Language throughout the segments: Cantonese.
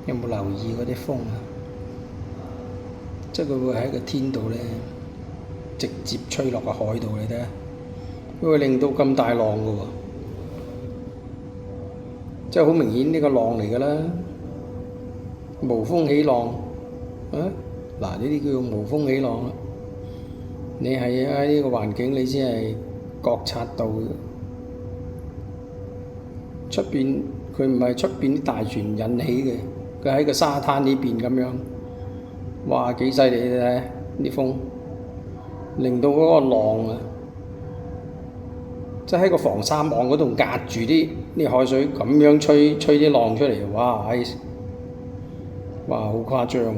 有冇留意嗰啲風啊？即係佢會喺個天度咧，直接吹落個海度，你睇下，佢會令到咁大浪㗎喎，即係好明顯呢個浪嚟㗎啦，無風起浪，啊，嗱呢啲叫做無風起浪啦。你係喺呢個環境，你先係覺察到嘅。出邊佢唔係出邊啲大船引起嘅，佢喺個沙灘呢邊咁樣，哇幾犀利你睇啲風，令到嗰個浪啊，即係喺個防沙網嗰度壓住啲海水咁樣吹啲浪出嚟，哇哇好誇張喎，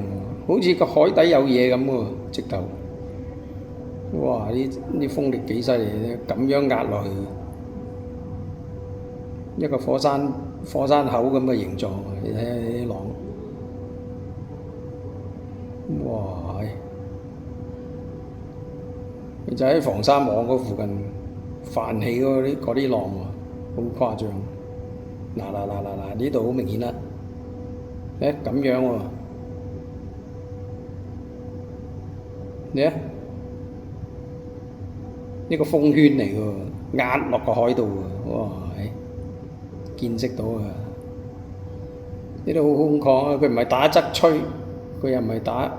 好似個海底有嘢咁喎，直頭，哇啲風力幾犀利咧，咁樣壓落去。一個火山口咁嘅形狀，你睇下啲浪，哇！你就喺防沙網嗰附近泛起嗰啲浪喎，好誇張。嗱，呢度好明顯啦，咁樣喎，你睇呢個風圈嚟㗎喎，壓落個海度喎，哇！見識到啊！呢度好空曠啊，佢唔係打側吹，佢又唔係打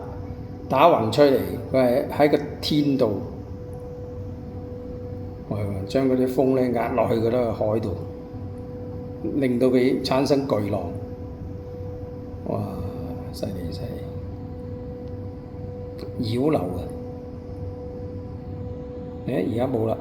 橫吹嚟，佢係喺個天度，將嗰啲風咧壓落去嗰個海度，令到佢產生巨浪。哇！犀利！擾流啊！而家冇啦。